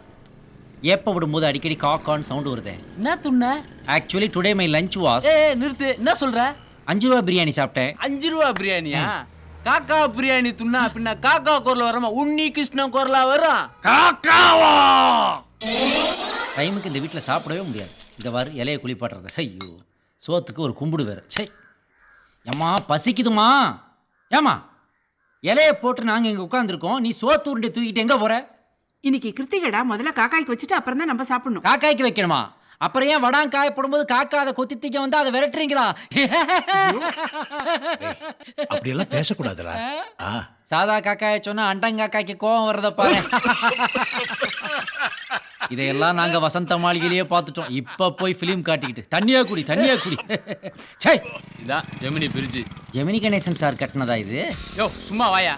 ஏப்ப விடும்போது அடிக்கடி காக்கான்னு சவுண்ட் வருதே. என்ன துண்ண? Actually today my lunch was. நிறுத்து. என்ன சொல்ற? 5 ரூபா பிரியாணி சாப்பிட்டேன். 5 ரூபா பிரியாணியா? காக்கா பிரியாணி துண்ணா பின்ன காக்கா குரல் வரமா? உன்னி கிருஷ்ணன் குரலா வரும்? காக்காவா? டைமுக்கு இந்த வீட்டில் சாப்பிடவே முடியாது. இந்த வாரு இலையை குளிப்பாட்டுறது. ஐயோ, சோத்துக்கு ஒரு கும்பிடு வேறு. சே, ஏம்மா பசிக்குதுமா? ஏம்மா இலைய போட்டு நாங்க இங்க உட்காந்துருக்கோம், நீ சோத்து உருண்டை தூக்கிட்டு எங்க போற? இன்னைக்கு கிருத்திகடா, முதல்ல காக்காய்க்கு வச்சுட்டு அப்புறம் தான் நம்ம சாப்பிடணும். காக்காய்க்கு வைக்கணுமா? அப்புறம் ஏன் வடான் காய போடும்போது காக்கா அதை கொத்தி தூக்க வந்து அதை விரட்டுறீங்களா? அப்படியெல்லாம் பேசக்கூடாதுடா. சாதா காக்காய சொன்னா அண்டங்காக்காய்க்கு கோவம் வர்றத பாரு. இதையெல்லாம் நாங்க வசந்த மாளிகையிலேயே பார்த்துட்டோம். இப்ப போய் பிலிம் காட்டிக்கிட்டு தண்ணியா குடி தண்ணியா குடி. சே, இதான் ஜெமினி பிரிட்ஜ். ஜெமினி கணேசன் சார் கட்டினதா இது? யோ சும்மா வாயா.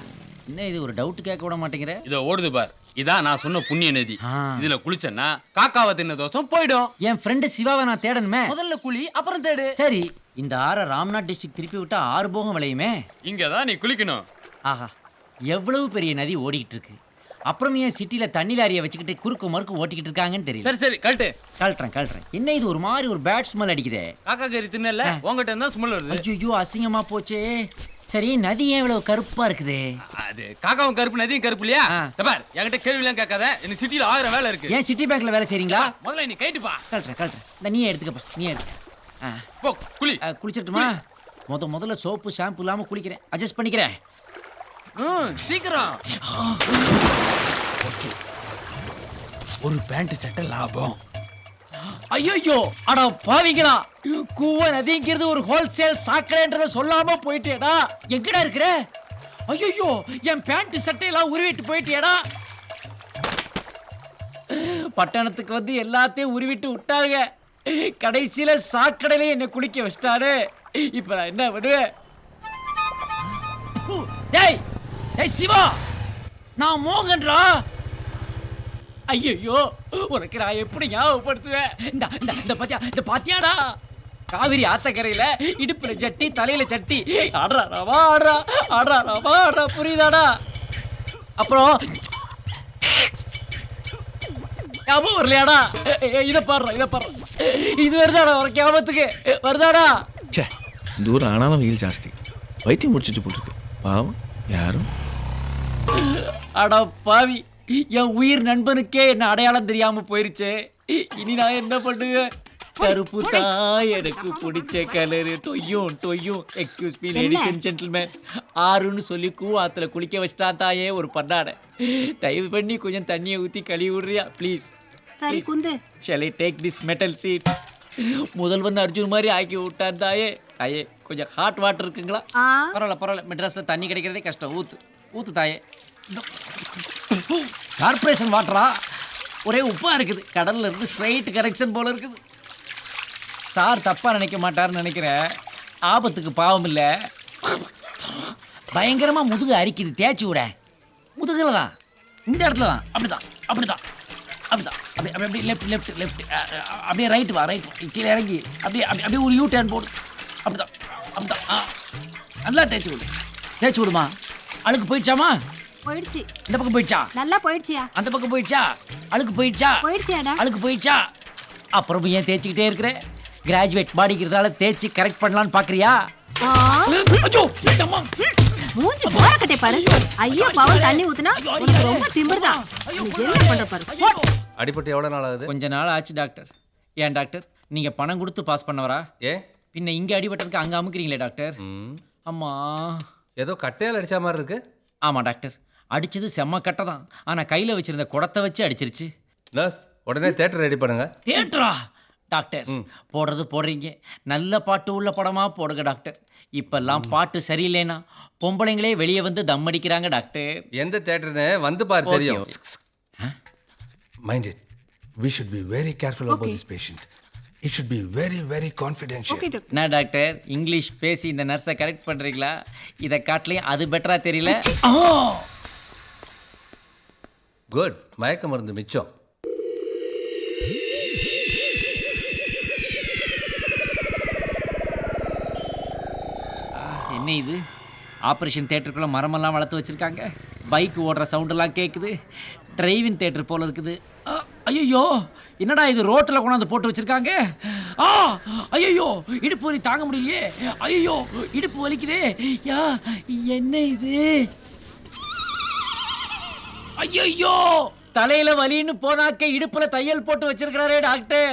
என்ன இது ஒரு டவுட் கேட்க விட மாட்டேங்கிற? இத ஓடுது பார். இதான் நான் சொன்ன புண்ணிய நதி. இதுல குளிச்சேன்னா காக்காவை தின்ன தோஷம் போயிடும். என் ஃப்ரெண்டு சிவாவை நான் தேடணுமே. முதல்ல குளி, அப்புறம் தேடு. சரி, இந்த ஆற ராம்நாத் டிஸ்ட்ரிக்ட் திருப்பி விட்டா 6 போகம் விளையுமே. இங்கதான் நீ குளிக்கணும். ஆஹா, எவ்வளவு பெரிய நதி ஓடிக்கிட்டு இருக்கு. அப்புறம் ஏன் சிட்டில தண்ணி லாரியை வச்சுக்கிட்டு குறுக்கு மறுக்கு ஓட்டிக்கிட்டு இருக்காங்கன்னு தெரியல. சரி சரி கழட்டு. கழட்டுறேன். என்ன இது ஒரு மாதிரி ஒரு பேட் ஸ்மெல் அடிக்குதே. காக்கா கறி தின்னல, உங்ககிட்ட இருந்தா ஸ்மெல் வருது. ஐயோ, அசிங்கமா போச்சே. சரி, நதி ஏன் இவ்வளவு கருப்பா இருக்குது? அது காக்காவும் கருப்பு, நதியும் கருப்பு இல்லையா? பார், என்கிட்ட கேள்விலாம் கேட்காத. எனக்கு சிட்டில 1000 வேலை இருக்கு. ஏன் சிட்டி பேங்க்ல வேலை செய்றீங்களா? முதல்ல நீ கைட்டுப்பா. கழட்டுறேன். இந்த நீயே எடுத்துக்கப்பா, நீ எடுத்து. போ குளி. குளிச்சிட்டுமா? முதல்ல சோப்பு ஷாம்பு இல்லாம குளிக்கிறேன். அட்ஜஸ்ட் பண்ணிக்கிறேன். சீக்கிரம். ஒரு பேண்ட் சட்டை லாபம். ஐயோ, அட பாவிங்களா, கூவ நதிங்கிறது ஒரு ஹோல்சேல் சாக்கடைன்றத சொல்லாம போயிட்டேடா. எங்கடா இருக்கிற? ஐயோ, என் பேண்ட் சட்டையெல்லாம் உருவிட்டு போயிட்டேடா. பட்டணத்துக்கு வந்து எல்லாத்தையும் உருவிட்டு விட்டாருங்க. கடைசியில சாக்கடையில என்னை குளிக்க வச்சிட்டாரு. இப்ப நான் என்ன பண்ணுவேன்? டேய் சிவா, நான் மோகன்டா. ஐயோ, உனக்கு நான் எப்படி ஞாபகப்படுத்துவேன்? இந்த பாத்தியாடா, காவிரி ஆத்தக்கரையில இடுப்புல சட்டி தலையில சட்டி. ஆடுறா புரியுதாடா? அப்புறம் ஞாபகம் வரலையாடா? இதை பாடுறா. இது வருதாடா உனக்கு ஞாபகத்துக்கு? வருதாடா? தூரம் ஆனாலும் வெயில் ஜாஸ்தி. வைத்தியம் முடிச்சுட்டு போட்டுருக்கு பாவம். யாரும் அட பாவி, என் உயிர் நண்பனுக்கே என்ன அடையாளம் தெரியாம போயிருச்சு. இனி நான் என்ன பண்ணுவேன்? கருப்பு தான் எனக்கு பிடிச்ச கலரு. டொய்யும். Excuse me ladies and gentlemen. ஆறுன்னு சொல்லி கூவாத்துல குளிக்க வச்சிட்டா தாயே ஒரு பண்ணாடை. தயவு பண்ணி கொஞ்சம் தண்ணியை ஊற்றி கழுவி விடுறியா ப்ளீஸ்? சரி குந்து. Shall I take this metal seat? Mudhalvan Arjun மாதிரி ஆக்கி விட்டான் தாயே. கொஞ்சம் ஹாட் வாட்டர் இருக்குங்களா? பரவாயில்ல. மெட்ராஸில் தண்ணி கிடைக்கிறதே கஷ்டம். ஊத்து தாயே. கார்பரேஷன் வாட்டரா? ஒரே உப்பா இருக்குது. கடல்ல இருந்து ஸ்ட்ரைட் கரெக்ஷன் போல இருக்குது. சார் தப்பா நினைக்க மாட்டாருன்னு நினைக்கிறேன். ஆபத்துக்கு பாவம் இல்லை. பயங்கரமா முதுகு அரிக்குது. தேய்ச்சி விட முதுகுல தான், இந்த இடத்துல தான். அப்படிதான். அப்படியே லெஃப்ட் அப்படியே ரைட் வா. கீழே இறங்கி அப்படியே ஒரு யூ டர்ன் போடு. அப்படிதான். நல்லா தேய்ச்சி விடுமா. அழுக்கு போயிடுச்சாமா? போயிடுச்சு. இந்த பக்கம் போயிடுச்சா? நல்லா போயிடுச்சியா? அந்த பக்கம் போயிடுச்சா? அழுக்கு போயிடுச்சா? போயிடுச்சியாடா? அழுக்கு போயிடுச்சா? அப்புறம் ஏன் தேய்ச்சிக்கிட்டே இருக்கிற? கிராஜுவேட் பாடிக்கிறதால தேய்ச்சி கரெக்ட் பண்ணலான்னு பாக்குறியா? மூஞ்சி போறக்கட்டே பாரு. ஐயோ பாவம், தண்ணி ஊத்துனா உனக்கு ரொம்ப திமிர்தான். என்ன பண்ற பாரு. அடிபட்டு எவ்வளவு நாள் ஆகுது? கொஞ்ச நாள் ஆச்சு டாக்டர். ஏன் டாக்டர், நீங்க பணம் கொடுத்து பாஸ் பண்ணவரா? பின்ன இங்க அடிபட்டதுக்கு அங்க அமுக்குறீங்களே டாக்டர். அம்மா, ஏதோ கட்டையால் அடிச்ச மாதிரி இருக்கு. ஆமா டாக்டர், அடிச்சது செம்ம கட்டை தான். ஆனா கையில வச்சிருந்த குடத்தை வச்சு அடிச்சிருச்சு. நர்ஸ், உடனே தியேட்டர் ரெடி பண்ணுங்க. தியேட்டரா? டாக்டர், போடுறது போடுறீங்க, நல்ல பாட்டு உள்ள படமா போடுங்க டாக்டர். இப்பெல்லாம் பாட்டு சரியில்லைனா பொம்பளைங்களே வெளியே வந்து தம் அடிக்கிறாங்க டாக்டர். எந்த தியேட்டர்னு வந்து பாரு தெரியும். Mind it. We should be very careful about this patient. It should be very, very confidential. என்ன டாக்டர், இங்கிலீஷ் பேசி இந்த நர்ஸை கரெக்ட் பண்றீங்களா? இதை காட்டலையும் அது பெட்டரா தெரியல. குட், மயக்க மருந்து மிச்சம். என்ன இது, ஆப்ரேஷன் தியேட்டருக்குள்ள மரமெல்லாம் வளர்த்து வச்சிருக்காங்க. பைக் ஓடுற சவுண்டெல்லாம் கேட்குது. டிரைவிங் தியேட்டர் போல இருக்குது. ஐயோ, என்னடா இது ரோட்டில் கொண்டாந்து போட்டு வச்சிருக்காங்க. ஐயோ, இடுப்பு வலி தாங்க முடியலையே. ஐயோ, இடுப்பு வலிக்குதே. என்ன இது? ஐயோ, தலையில வலின்னு போனாக்க இடுப்புல தையல் போட்டு வச்சிருக்கிறாரே டாக்டர்.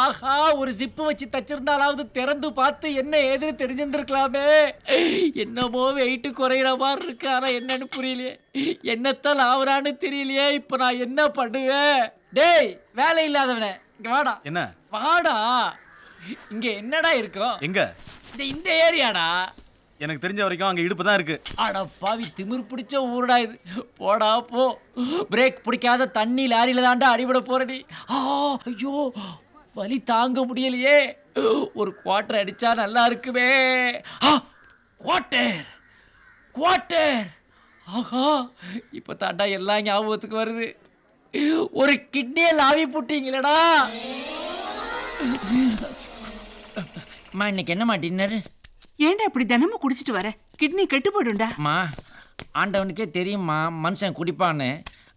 ஆஹா, ஒரு ஜிப்பு வச்சு தச்சிருந்தாலாவது திறந்து பார்த்து என்ன ஏதுன்னு தெரிஞ்சிருந்துருக்கலாமே. என்னமோ வெயிட்டு குறையிற மாதிரி இருக்கு. ஆனா என்னன்னு புரியலையே, என்னத்தான் ஆகுறான்னு தெரியலையே. இப்ப நான் என்ன பண்ணுவேன்? டேய் வேலை இல்லாதவனே, இங்க வாடா. என்ன வாடா. இங்க என்னடா இருக்கும்? எங்க? இந்த ஏரியாடா. எனக்கு தெரிஞ்ச வரைக்கும் அங்க இடுப்பு தான் இருக்கு. அட பாவி, திமிர் பிடிச்ச ஊருடா இது. போடா போ. பிரேக் பிடிக்காத தண்ணி லாரியில தாண்டா அடிபட போறடி. ஐயோ, வலி தாங்க முடியலையே. ஒரு குவார்டர் அடிச்சா நல்லா இருக்குமே. Quarter quarter. ஆஹா, இப்ப தாண்டா எல்லாம் ஞாபகத்துக்கு வருது. ஒரு கிட்னியை லாவி போட்டீங்களடா. அம்மா, இன்னைக்கு என்னம்மா டின்னர்? ஏன்டா இப்படி தினமும் குடிச்சிட்டு வர? கிட்னி கெட்டு போயிடும்டா. அம்மா, ஆண்டவனுக்கே தெரியுமா மனுஷன் குடிப்பான்னு.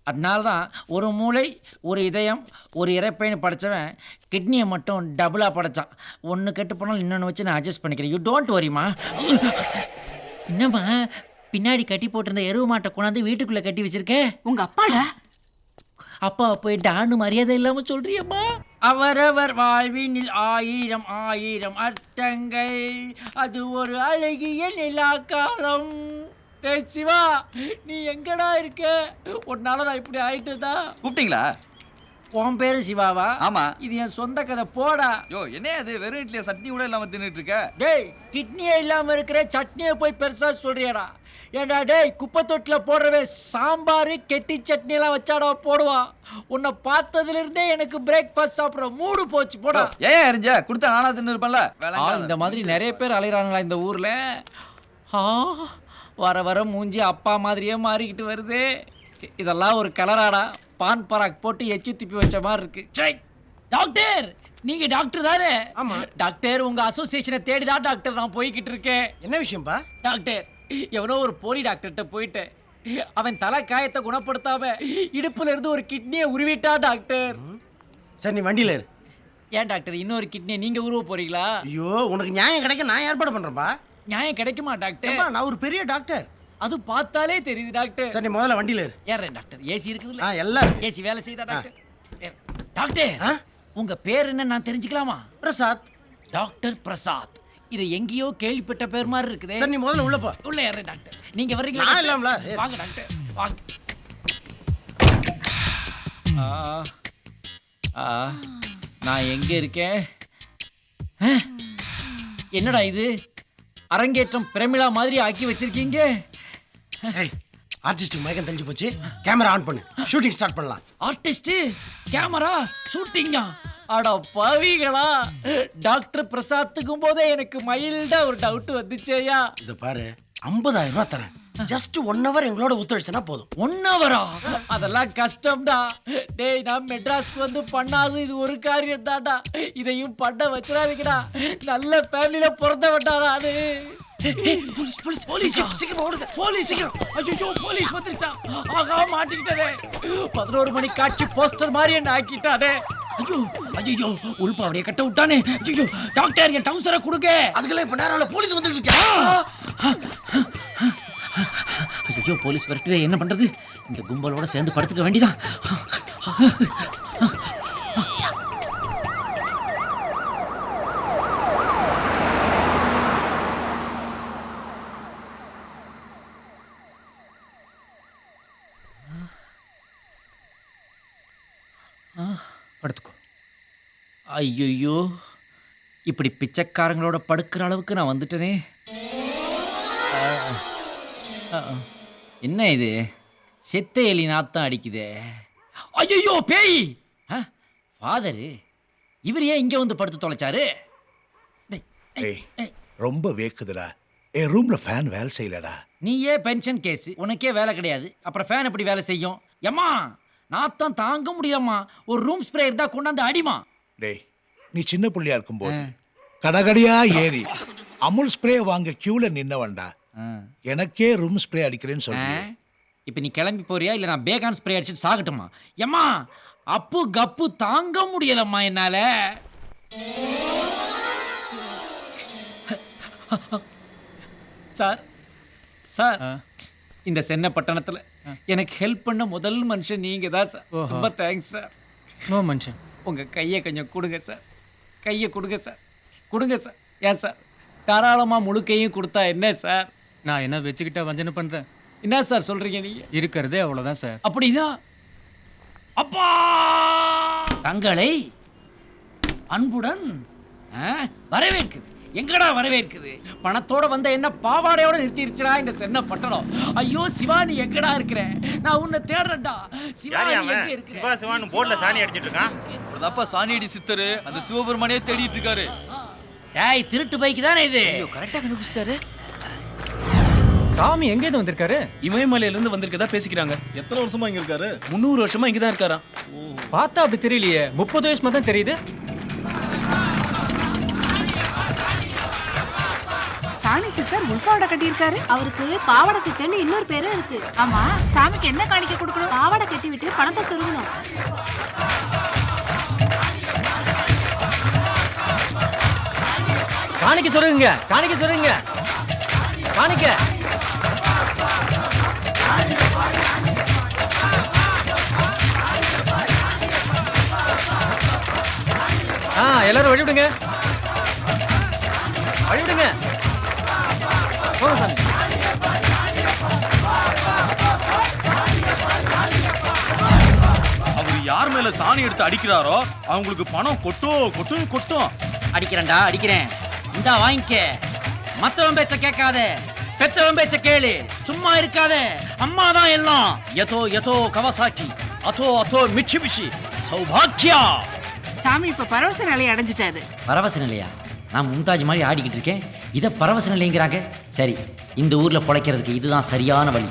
அதனால தான் ஒரு மூளை, ஒரு இதயம், ஒரு இறைப்பைன்னு படைச்சவன் கிட்னியை மட்டும் டபுளாக படைச்சான். ஒன்று கெட்டு போனாலும் இன்னொன்று வச்சு நான் அட்ஜஸ்ட் பண்ணிக்கிறேன். யூ டோன்ட் வரிம்மா. என்னம்மா, பின்னாடி கட்டி போட்டிருந்த எருவு மாட்டை கொண்டாந்து வீட்டுக்குள்ளே கட்டி வச்சிருக்கேன். உங்கள் அப்பாடா. அப்பா போய் டான்னு மரியாதை இல்லாமல் சொல்கிறியம்மா. அவரவர் வாழ்வினில் ஆயிரம் ஆயிரம் அர்த்தங்கள், அது ஒரு அழகிய நிலாக்காலம். டேய் சிவா, நீ எங்கடா இருக்க? உன்னால நான் இப்படி ஆயிட்டேடா. கூப்பிட்டீங்களா? உன் பேரு சிவாவா? ஆமா. இது என் சொந்த கதை. போடா. யோ, என்ன அது வெறும் இட்லியா சட்னி கூட இல்லாம தின்னுட்டு இருக்க? டேய், கிட்னியே இல்லாம இருக்கிற சட்னியை போய் பெருசா சொல்றியடா. ஏண்டா டேய், குப்பை தொட்டில் போடுறவே சாம்பார் கெட்டி சட்னி எல்லாம் வச்சாடா போடுவான். உன்னை பார்த்ததுல இருந்தே எனக்கு பிரேக்ஃபாஸ்ட் சாப்பிட்ற மூடு போச்சு. போடா. ஏன் அறிஞ்ச கொடுத்தா நானா தின்னு இருப்பேன்ல. இந்த மாதிரி நிறைய பேர் அலைகிறாங்களா இந்த ஊர்ல. வர வர மூஞ்சி அப்பா மாதிரியே மாறிக்கிட்டு வருது. இதெல்லாம் ஒரு கலராடா. பான் பராக் போட்டு எச்சி துப்பி வச்ச மாதிரி இருக்கு. டாக்டர், நீங்க டாக்டர் தானே? ஆமா டாக்டர், உங்க அசோசியேஷனை தேடிதான் டாக்டர் நான் போய்கிட்டு இருக்கேன். என்ன விஷயம்பா? டாக்டர், எவனோ ஒரு போலி டாக்டர்கிட்ட போயிட்டேன். அவன் தலை காயத்தை குணப்படுத்தாம இடுப்புல இருந்து ஒரு கிட்னியை உருவிட்டா டாக்டர். சரி, நீ வண்டியில இரு. ஏன் டாக்டர், இன்னொரு கிட்னியை நீங்க உருவ போறீங்களா? ஐயோ, உனக்கு நியாயம் கிடைக்க நான் ஏற்பாடு பண்றேன்பா. நியாயம் கிடைக்குமா டாக்டர்? நான் ஒரு பெரிய டாக்டர். அது பார்த்தாலே தெரியுது டாக்டர். சரி, நீ முதல்ல வண்டியில இரு. ஏறேன் டாக்டர். ஏசி இருக்குதுல்ல? எல்லாம் ஏசி வேலை செய்தா டாக்டர்? டாக்டர், உங்க பேர் என்ன நான் தெரிஞ்சுக்கலாமா? பிரசாத். டாக்டர் பிரசாத். இது எங்கேயோ கேள்விப்பட்ட பேர் மாதிரி இருக்குது. சரி, நீ முதல்ல உள்ள போ. உள்ள ஏறேன் டாக்டர். நீங்க வர்றீங்களா? நான் இல்லாமல. வாங்க டாக்டர், வாங்க. நான் எங்க இருக்கேன்? என்னடா இது? அரங்கேற்றம் பிரமிளா மாதிரி ஆக்கி வச்சிருக்கீங்க. ஆர்டிஸ்ட் மயக்கம் தெரிஞ்சு போச்சு. கேமரா ஆன் பண்ணு, ஷூட்டிங் ஸ்டார்ட் பண்ணலாம். ஆர்டிஸ்ட், கேமரா, ஷூட்டிங்கா? அட பாவிகளா, டாக்டர் பிரசாத்துக்கும் போதே எனக்கு மைல்டா ஒரு டவுட் வந்துச்சேயா. இத பாரு, 50,000 ரூபாய் தரேன். ஜஸ்ட் 1 hour எங்களோட ஒத்துழைச்சனா போதும். 1 hour? அதெல்லாம் கஷ்டம்டா. டேய், நான் மெட்ராஸ்க்கு வந்து பண்ணாது இது ஒரு காரியம் தான்டா. இதையும் பண்ண வச்சிடாதீங்கடா. நல்ல ஃபேமிலியில பிறந்தவன்டாடா அது. போலீஸ் போலீஸ் போலீஸ் சீக்கிரம் ஓடுங்க. போலீஸ் சீக்கிரம். ஐயோ, போலீஸ் வந்துருச்சா? ஆகா, மாட்டிக்கிட்டதே. 11 மணி காட்சி போஸ்டர் மாதிரி என்ன ஆக்கிட்டானே. ஐயோ ஐயோ, உள்பாவடைய கட்ட விட்டானே. ஐயோ டாக்டர், என் டவுசரை கொடுங்க. அதுக்கெல்லாம் இப்ப நேரம் போலீஸ் வந்துட்டு இருக்கா. ஐயோ, போலீஸ் வரட்டுதே, என்ன பண்றது? இந்த கும்பலோட சேர்ந்து படுத்துக்க வேண்டியதான். படுத்துக்கோ. ஐயோ, இப்படி பிச்சைக்காரங்களோட படுக்கிற அளவுக்கு நான் வந்துட்டேனே. என்ன இது? செத்த எலி நாத்தம் அடிக்குதே. ஐயோ, பேய்! ஃபாதரு, இவர் ஏன் இங்க வந்து படுத்து தொலைச்சாரு? ரொம்ப வேக்குதுடா. என் ரூம்ல ஃபேன் வேலை செய்யலடா. நீயே பென்ஷன் கேஸ், உனக்கே வேலை கிடையாது, அப்புறம் ஃபேன் எப்படி வேலை செய்யும்? ஏம்மா, நாத்தம் தாங்க முடியாமா, ஒரு ரூம் ஸ்ப்ரே இருந்தா கொண்டாந்து அடிமா. டேய், நீ சின்ன புள்ளியா இருக்கும்போது கடகடியா ஏறி அமுல் ஸ்ப்ரே வாங்க கியூல நின்னவன்டா. எனக்கே ரூம் ஸ்ப்ரே அடிக்கிறேன்னு சொல்றேன். இப்போ நீ கிளம்பி போறியா இல்ல நான் பேகான் ஸ்ப்ரே அடிச்சிட்டு சாகட்டுமா? ஏம்மா, அப்பு கப்பு தாங்க முடியலம்மா என்னால. சார் சார், இந்த சென்னை பட்டணத்துல எனக்கு ஹெல்ப் பண்ண முதல் மனுஷன் நீங்க தான் சார். ரொம்ப தேங்க்ஸ் சார். நோ மனுஷன். உங்க கையை கொஞ்சம் கொடுங்க சார். கையை கொடுங்க சார், கொடுங்க சார். ஏன் சார் தாராளமாக முழுக்கையும் கொடுத்தா என்ன சார்? நான் என்ன வச்சுக்கிட்டா வஞ்சனை பண்ணுறேன்? என்ன சார் சொல்கிறீங்க நீங்கள்? இருக்கிறதே அவ்வளோதான் சார். அப்படின்னா அப்பா தங்களை அன்புடன் வரவேற்குது. எங்கடா வரவேற்குது? பணத்தோட வந்த என்ன பாவாடையோட நிறுத்திருச்சுடா இந்த சென்ன பட்டணம். ஐயோ சிவானி எங்கடா இருக்கிற? நான் உன்னை தேடுறேன்டா. சிவானி எங்க இருக்கு? சிவா சிவான்னு போர்டில் சாணி அடிச்சிட்டு இருக்கான். அதாப்பா சாணியடி சித்தரு அந்த சிவபெருமானே தேடிட்டு இருக்காரு. டேய் திருட்டு பைக்கு தானே இது? கரெக்டாக கண்டுபிடிச்சாரு. சாமி எங்கேருந்து வந்திருக்காரு? இமயமலையிலேருந்து வந்திருக்கதா பேசிக்கிறாங்க. எத்தனை வருஷமா இங்க இருக்காரு? 300 வருஷமா இங்கே தான் இருக்காரா? பார்த்தா அப்படி தெரியலையே, 30 வயசு தான் தெரியுது. சாமி சித்தர் உள்பாவடை கட்டியிருக்காரு. அவருக்கு பாவாடை சித்தர்னு இன்னொரு பேரும் இருக்கு. ஆமா, சாமிக்கு என்ன காணிக்க கொடுக்கணும்? பாவாடை கட்டி விட்டு பணத்தை சொருகணும். காணிக்க சொல்லுங்க, காணிக்க சொல்லுங்க, காணிக்க. எல்லாரும் வழிவிடுங்க, வழிவிடுங்க. போங்க சாமி. அவர் யார் மேல சாணி எடுத்து அடிக்கிறாரோ அவங்களுக்கு பணம் கொட்டும். அடிக்கிறேன்டா அடிக்கிறேன். இந்தா வாங்கிக்க. மத்தவன் பேச்ச கேட்காத, பெத்தவன் பேச்ச கேளு. சும்மா இருக்காத. அம்மா தான் எல்லாம். யதோ கவசாக்கி, அதோ மிட்சுபிஷி, சௌபாக்கியா. சாமி இப்ப பரவச நிலையை அடைஞ்சிட்டாரு. பரவச நிலையா? நான் மும்தாஜ் மாதிரி ஆடிக்கிட்டு இருக்கேன், இதை பரவச நிலைங்கிறாங்க. சரி, இந்த ஊர்ல பொழைக்கிறதுக்கு இதுதான் சரியான வழி.